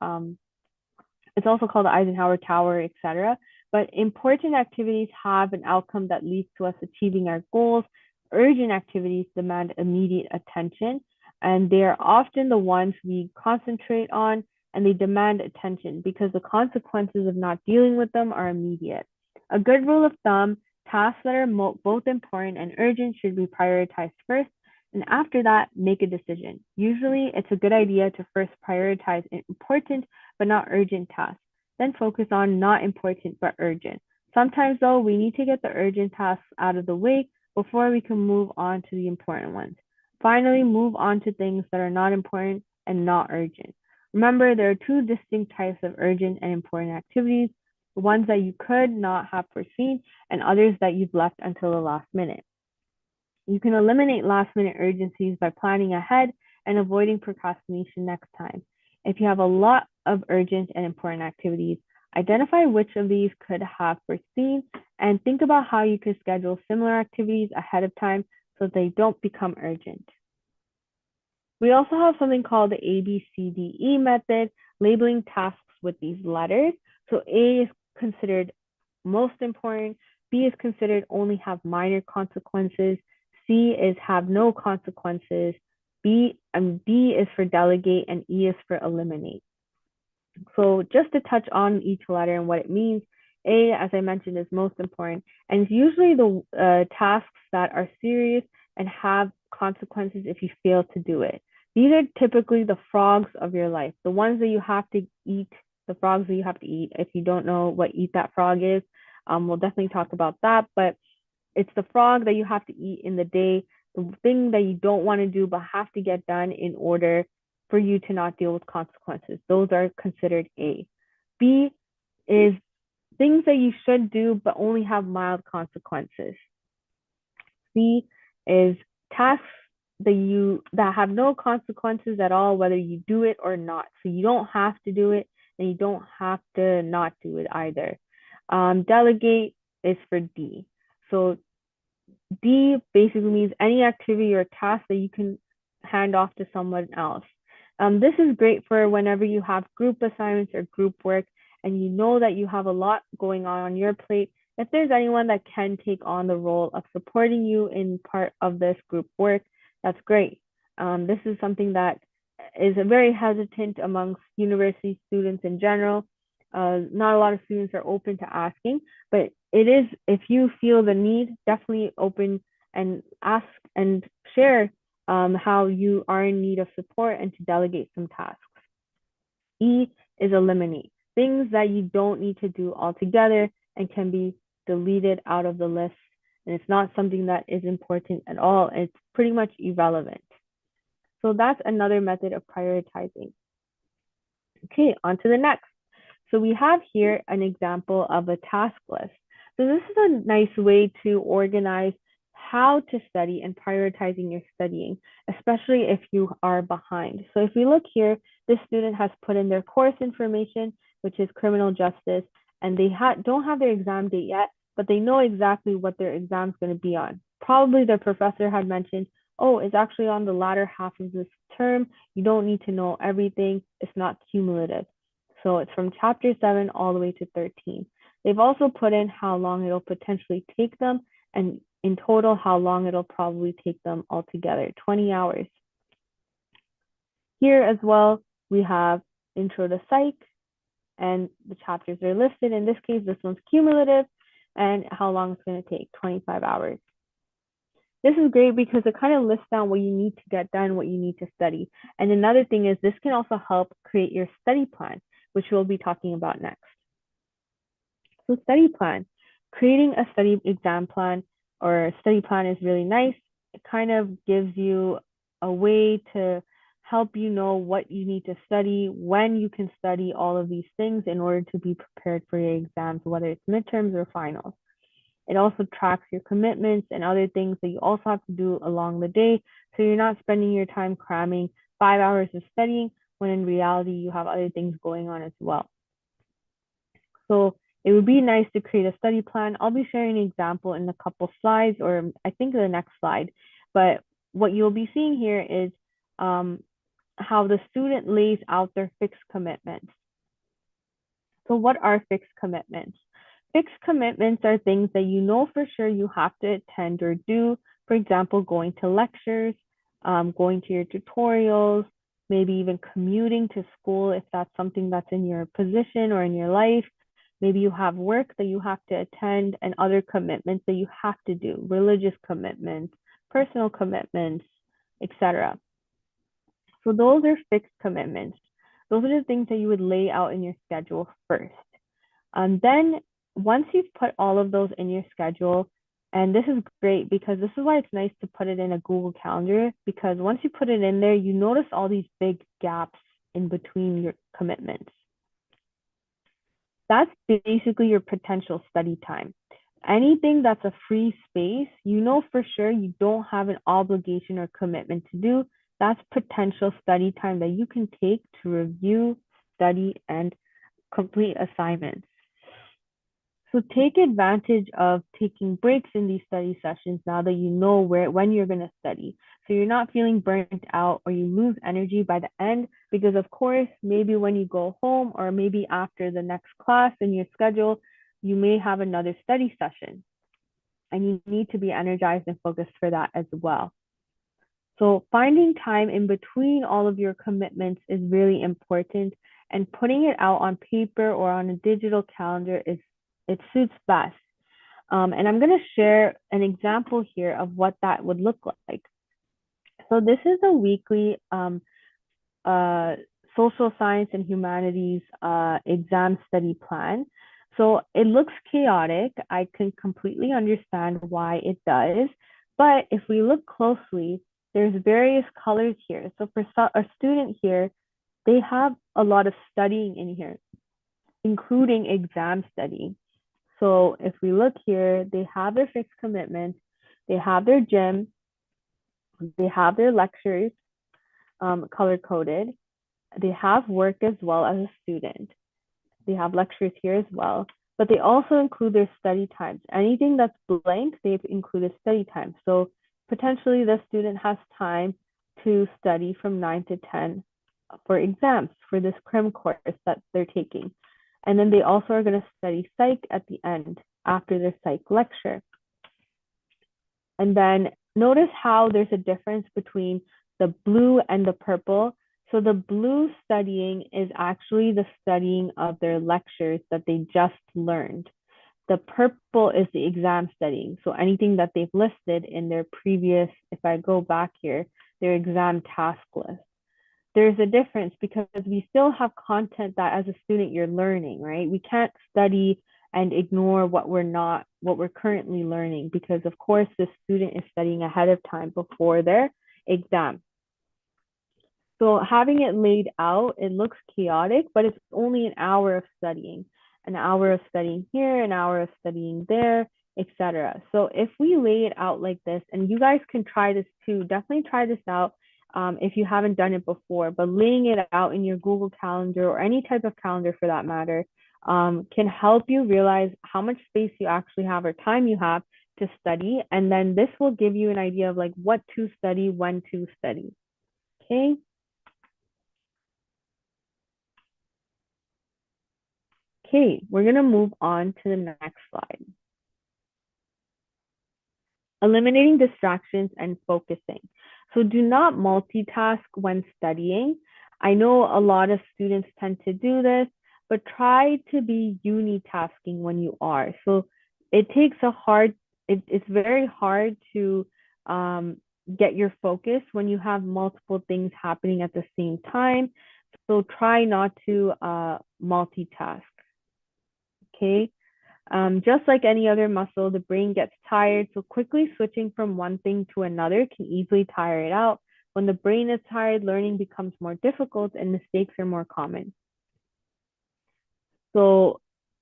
It's also called the Eisenhower Tower, etc. But important activities have an outcome that leads to us achieving our goals. Urgent activities demand immediate attention, and they are often the ones we concentrate on, and they demand attention because the consequences of not dealing with them are immediate. A good rule of thumb, tasks that are both important and urgent should be prioritized first, and after that, make a decision. Usually, it's a good idea to first prioritize important but not urgent tasks, then focus on not important but urgent. Sometimes, though, we need to get the urgent tasks out of the way before we can move on to the important ones. Finally, move on to things that are not important and not urgent. Remember, there are two distinct types of urgent and important activities, ones that you could not have foreseen and others that you've left until the last minute. You can eliminate last minute urgencies by planning ahead and avoiding procrastination next time. If you have a lot of urgent and important activities, identify which of these could have foreseen and think about how you could schedule similar activities ahead of time so they don't become urgent. We also have something called the ABCDE method, labeling tasks with these letters. So A is considered most important, B is considered only have minor consequences, C is have no consequences, D is for delegate, and E is for eliminate. So just to touch on each letter and what it means, A, as I mentioned, is most important, and it's usually the tasks that are serious and have consequences if you fail to do it. These are typically the frogs of your life, the ones that you have to eat, the frogs that you have to eat. If you don't know what eat that frog is, we'll definitely talk about that, but it's the frog that you have to eat in the day, the thing that you don't want to do but have to get done in order for you to not deal with consequences. Those are considered A. B is things that you should do but only have mild consequences. C is tasks that have no consequences at all, whether you do it or not. So you don't have to do it and you don't have to not do it either. Delegate is for D. So D basically means any activity or task that you can hand off to someone else. This is great for whenever you have group assignments or group work and you know that you have a lot going on your plate. If there's anyone that can take on the role of supporting you in part of this group work, that's great. This is something that is very hesitant amongst university students in general. Not a lot of students are open to asking, but it is, if you feel the need, definitely open and ask and share how you are in need of support and to delegate some tasks. E is eliminate, things that you don't need to do altogether and can be deleted out of the list. And it's not something that is important at all. It's pretty much irrelevant. So that's another method of prioritizing. Okay, on to the next. So we have here an example of a task list. So this is a nice way to organize how to study and prioritizing your studying, especially if you are behind. So if we look here, this student has put in their course information, which is criminal justice, and they don't have their exam date yet, but they know exactly what their exam is going to be on. Probably their professor had mentioned, oh, it's actually on the latter half of this term. You don't need to know everything. It's not cumulative. So it's from chapter 7 all the way to 13. They've also put in how long it'll potentially take them, and in total, how long it'll probably take them altogether, 20 hours. Here as well, we have intro to psych, and the chapters are listed. In this case, this one's cumulative, and how long it's going to take, 25 hours. This is great because it kind of lists down what you need to get done, what you need to study. And another thing is this can also help create your study plan, which we'll be talking about next. So study plan, creating a study exam plan or study plan is really nice. It kind of gives you a way to help you know what you need to study, when you can study all of these things in order to be prepared for your exams, whether it's midterms or finals. It also tracks your commitments and other things that you also have to do along the day. So you're not spending your time cramming 5 hours of studying when in reality you have other things going on as well. So it would be nice to create a study plan. I'll be sharing an example in a couple slides, or I think the next slide. But what you'll be seeing here is how the student lays out their fixed commitments. So what are fixed commitments? Fixed commitments are things that you know for sure you have to attend or do. For example, going to lectures, going to your tutorials, maybe even commuting to school if that's something that's in your position or in your life. Maybe you have work that you have to attend and other commitments that you have to do, religious commitments, personal commitments, etc. So those are fixed commitments. Those are the things that you would lay out in your schedule first. Then once you've put all of those in your schedule, and this is great because this is why it's nice to put it in a Google Calendar, because once you put it in there, you notice all these big gaps in between your commitments. That's basically your potential study time. Anything that's a free space, you know for sure you don't have an obligation or commitment to do. That's potential study time that you can take to review, study, and complete assignments. So take advantage of taking breaks in these study sessions now that you know when you're going to study. So you're not feeling burnt out or you lose energy by the end, because of course, maybe when you go home or maybe after the next class in your schedule, you may have another study session and you need to be energized and focused for that as well. So finding time in between all of your commitments is really important, and putting it out on paper or on a digital calendar it suits best. And I'm going to share an example here of what that would look like. So this is a weekly social science and humanities exam study plan. So it looks chaotic. I can completely understand why it does. But if we look closely, there's various colors here. So for a student here, they have a lot of studying in here, including exam study. So if we look here, they have their fixed commitments, they have their gym, they have their lectures color coded, they have work as well as a student. They have lectures here as well, but they also include their study times. Anything that's blank, they've included study time. So potentially the student has time to study from 9 to 10 for exams for this cram course that they're taking. And then they also are going to study psych at the end after their psych lecture. And then notice how there's a difference between the blue and the purple. So the blue studying is actually the studying of their lectures that they just learned. The purple is the exam studying. So anything that they've listed in their previous, if I go back here, their exam task list. There's a difference because we still have content that as a student you're learning, right? We can't study and ignore what we're currently learning, because of course the student is studying ahead of time before their exam. So having it laid out, it looks chaotic, but it's only an hour of studying, an hour of studying here, an hour of studying there, etc. So if we lay it out like this, and you guys can try this too, definitely try this out if you haven't done it before, but laying it out in your Google Calendar or any type of calendar for that matter can help you realize how much space you actually have or time you have to study. And then this will give you an idea of like what to study, when to study. Okay. Okay, we're going to move on to the next slide. Eliminating distractions and focusing. So do not multitask when studying. I know a lot of students tend to do this, but try to be unitasking when you are. So it takes it's very hard to get your focus when you have multiple things happening at the same time. So try not to multitask. Okay. Just like any other muscle, the brain gets tired, so quickly switching from one thing to another can easily tire it out. When the brain is tired, learning becomes more difficult and mistakes are more common. So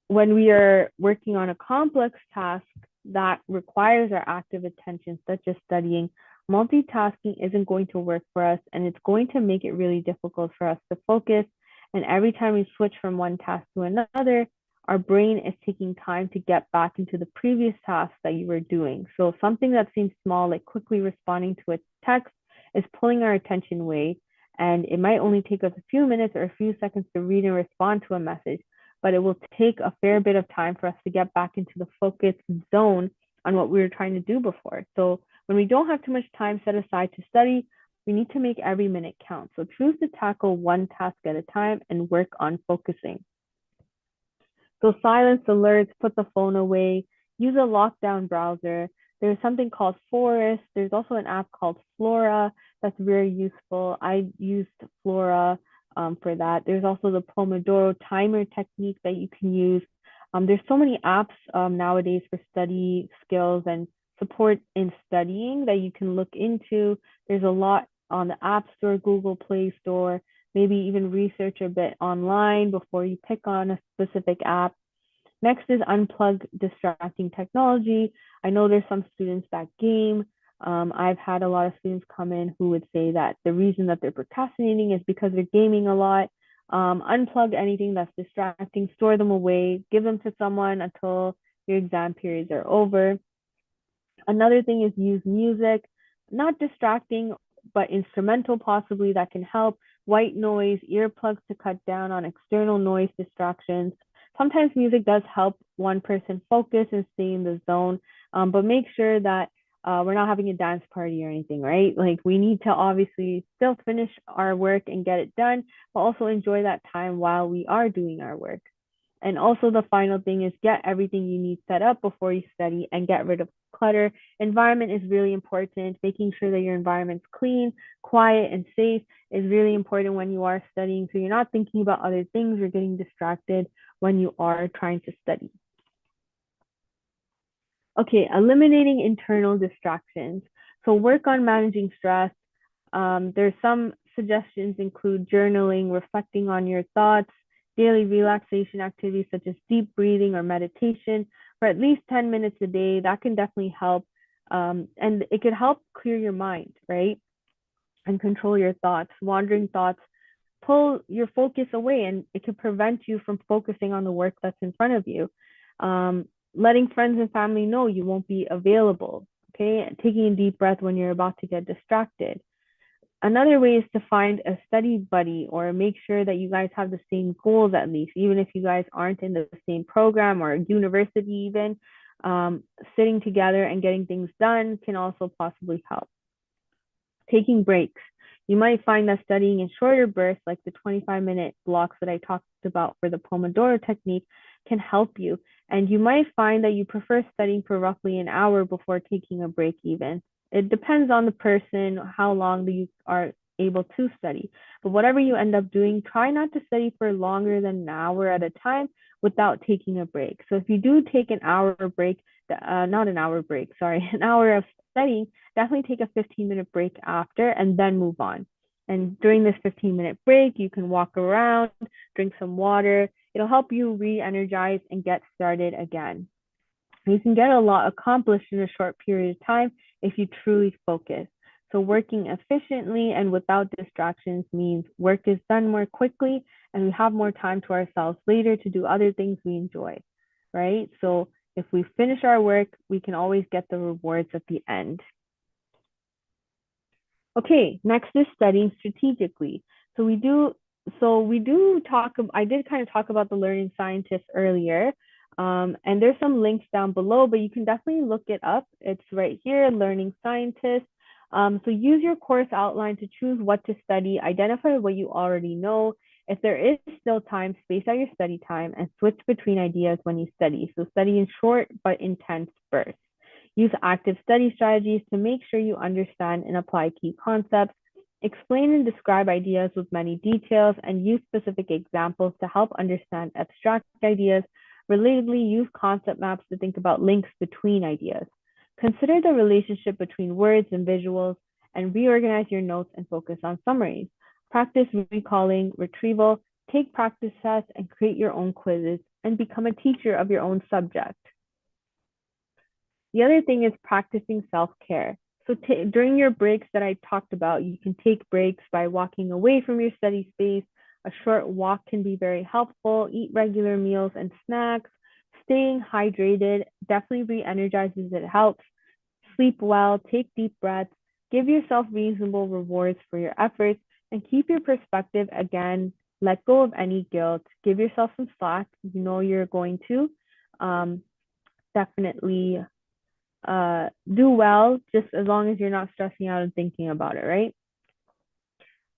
when we are working on a complex task that requires our active attention, such as studying, multitasking isn't going to work for us, and it's going to make it really difficult for us to focus. And every time we switch from one task to another, our brain is taking time to get back into the previous task that you were doing. So something that seems small, like quickly responding to a text, is pulling our attention away. And it might only take us a few minutes or a few seconds to read and respond to a message, but it will take a fair bit of time for us to get back into the focus zone on what we were trying to do before. So when we don't have too much time set aside to study, we need to make every minute count. So choose to tackle one task at a time and work on focusing. So silence alerts, put the phone away, use a lockdown browser. There's something called Forest. There's also an app called Flora that's very useful. I used Flora for that. There's also the Pomodoro timer technique that you can use. There's so many apps nowadays for study skills and support in studying that you can look into. There's a lot on the App Store, Google Play Store, maybe even research a bit online before you pick on a specific app. Next is unplug distracting technology. I know there's some students that game. I've had a lot of students come in who would say that the reason that they're procrastinating is because they're gaming a lot. Unplug anything that's distracting, store them away, give them to someone until your exam periods are over. Another thing is use music, not distracting, but instrumental possibly that can help. White noise, earplugs to cut down on external noise distractions. Sometimes music does help one person focus and stay in the zone, but make sure that we're not having a dance party or anything, right? Like we need to obviously still finish our work and get it done, but also enjoy that time while we are doing our work. And also the final thing is get everything you need set up before you study and get rid of clutter. Environment is really important. Making sure that your environment's clean, quiet, and safe is really important when you are studying. So you're not thinking about other things, you're getting distracted when you are trying to study. Okay, eliminating internal distractions. So work on managing stress. There's some suggestions include journaling, reflecting on your thoughts, daily relaxation activities such as deep breathing or meditation for at least 10 minutes a day. That can definitely help. And it could help clear your mind, right? And control your thoughts. Wandering thoughts pull your focus away, and it could prevent you from focusing on the work that's in front of you. Letting friends and family know you won't be available, okay? Taking a deep breath when you're about to get distracted. Another way is to find a study buddy or make sure that you guys have the same goals at least, even if you guys aren't in the same program or university even. Sitting together and getting things done can also possibly help. Taking breaks. You might find that studying in shorter bursts, like the 25-minute blocks that I talked about for the Pomodoro technique, can help you. And you might find that you prefer studying for roughly an hour before taking a break, even. It depends on the person, how long you are able to study. But whatever you end up doing, try not to study for longer than an hour at a time without taking a break. So if you do take an hour break, not an hour break, sorry, an hour of studying, definitely take a 15-minute break after and then move on. And during this 15-minute break, you can walk around, drink some water. It'll help you re-energize and get started again. You can get a lot accomplished in a short period of time if you truly focus. So working efficiently and without distractions means work is done more quickly and we have more time to ourselves later to do other things we enjoy, right? So if we finish our work, we can always get the rewards at the end. Okay, next is studying strategically. So we do talk, I did kind of talk about the learning scientists earlier. And there's some links down below, but you can definitely look it up. It's right here, learning scientists. So use your course outline to choose what to study, identify what you already know. If there is still time, space out your study time and switch between ideas when you study. So study in short but intense bursts. Use active study strategies to make sure you understand and apply key concepts. Explain and describe ideas with many details and use specific examples to help understand abstract ideas. Relatedly, use concept maps to think about links between ideas. Consider the relationship between words and visuals and reorganize your notes and focus on summaries. Practice recalling, retrieval, take practice tests and create your own quizzes and become a teacher of your own subject. The other thing is practicing self-care. So during your breaks that I talked about, you can take breaks by walking away from your study space. A short walk can be very helpful. Eat regular meals and snacks. Staying hydrated definitely re-energizes. It helps. Sleep well, take deep breaths, give yourself reasonable rewards for your efforts, and keep your perspective. Again, let go of any guilt. Give yourself some slack. You know you're going to. Definitely do well, just as long as you're not stressing out and thinking about it, right?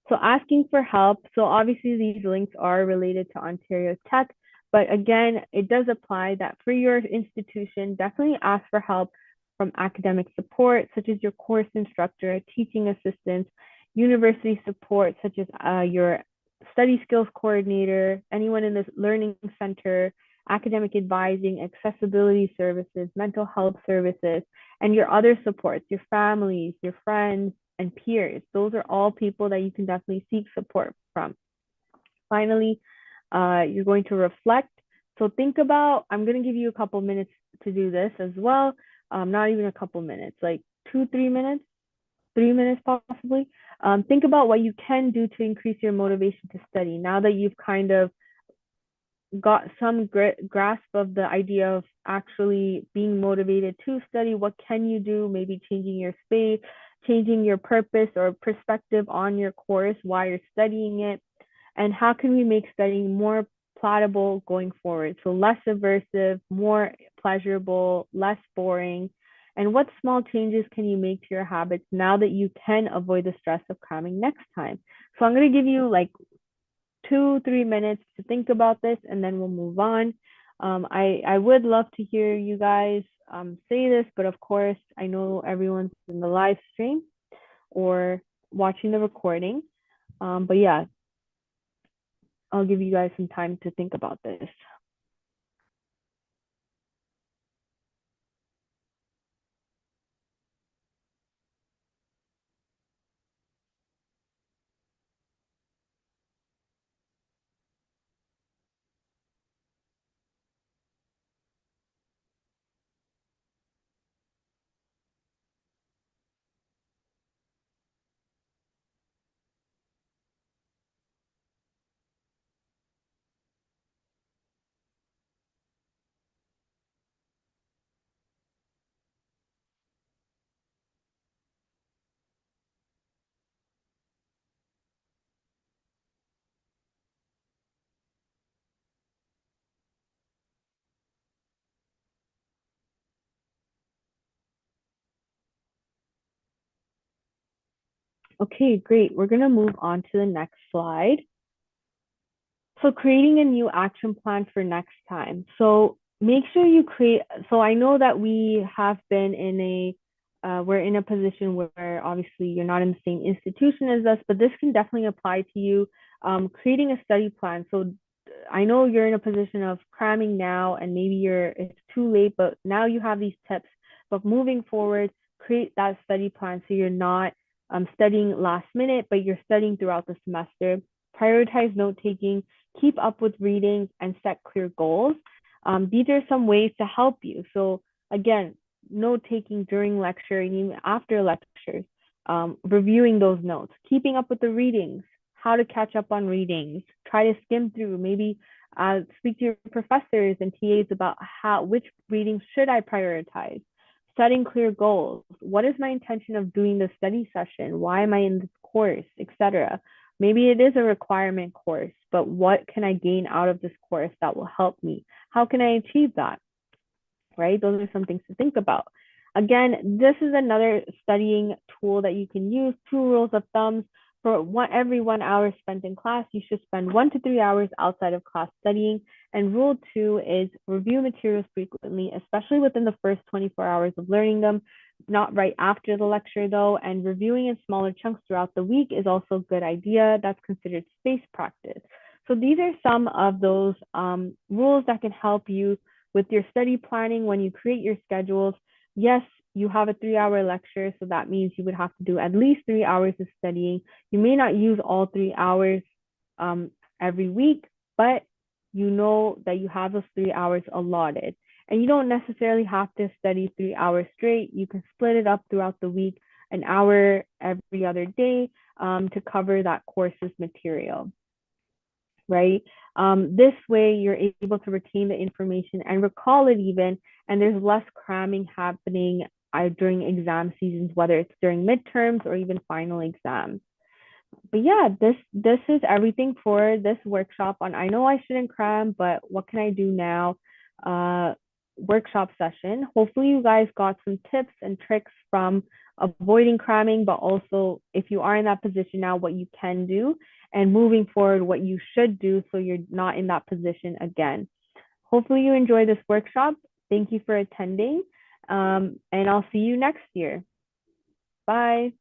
So asking for help. So obviously these links are related to Ontario Tech, but again, it does apply that for your institution, definitely ask for help from academic support, such as your course instructor, teaching assistants, university support, such as your study skills coordinator, anyone in the learning center, academic advising, accessibility services, mental health services, and your other supports, your families, your friends, and peers. Those are all people that you can definitely seek support from. Finally, you're going to reflect. So think about, I'm going to give you a couple minutes to do this as well. Not even a couple minutes, like 2-3 minutes, 3 minutes possibly. Think about what you can do to increase your motivation to study now that you've kind of got some grasp of the idea of actually being motivated to study. What can you do? Maybe changing your space, changing your purpose or perspective on your course while you're studying it. And how can we make studying more palatable going forward? So less aversive, more pleasurable, less boring. And what small changes can you make to your habits now that you can avoid the stress of cramming next time? So I'm going to give you like 2-3 minutes to think about this and then we'll move on. I would love to hear you guys say this, but of course, I know everyone's in the live stream or watching the recording. But yeah, I'll give you guys some time to think about this. Okay, great. We're going to move on to the next slide. So creating a new action plan for next time. So make sure you create, so I know that we have been in we're in a position where obviously you're not in the same institution as us, but this can definitely apply to you. Creating a study plan. So I know you're in a position of cramming now and maybe it's too late, but now you have these tips. But moving forward, create that study plan so you're not studying last minute, but you're studying throughout the semester. Prioritize note taking, keep up with readings, and set clear goals. These are some ways to help you. So again, note taking during lecture and even after lectures, reviewing those notes, keeping up with the readings, how to catch up on readings, try to skim through, maybe speak to your professors and TAs about which readings should I prioritize, setting clear goals. What is my intention of doing the study session? Why am I in this course, etc. Maybe it is a requirement course, but what can I gain out of this course that will help me? How can I achieve that? Right? Those are some things to think about. Again, this is another studying tool that you can use. 2 rules of thumb. For every 1 hour spent in class, you should spend 1 to 3 hours outside of class studying. And rule 2 is review materials frequently, especially within the first 24 hours of learning them, not right after the lecture though. And reviewing in smaller chunks throughout the week is also a good idea. That's considered space practice. So these are some of those rules that can help you with your study planning when you create your schedules. Yes, you have a 3 hour lecture, so that means you would have to do at least 3 hours of studying. You may not use all 3 hours every week, but you know that you have those 3 hours allotted. And you don't necessarily have to study 3 hours straight. You can split it up throughout the week, an hour every other day to cover that course's material, right? This way, you're able to retain the information and recall it even, and there's less cramming happening during exam seasons, whether it's during midterms or even final exams. But yeah, this is everything for this workshop on I know I shouldn't cram, but what can I do now? Workshop session. Hopefully you guys got some tips and tricks from avoiding cramming, but also if you are in that position now, what you can do, and moving forward, what you should do so you're not in that position again. Hopefully you enjoy this workshop. Thank you for attending, and I'll see you next year. Bye.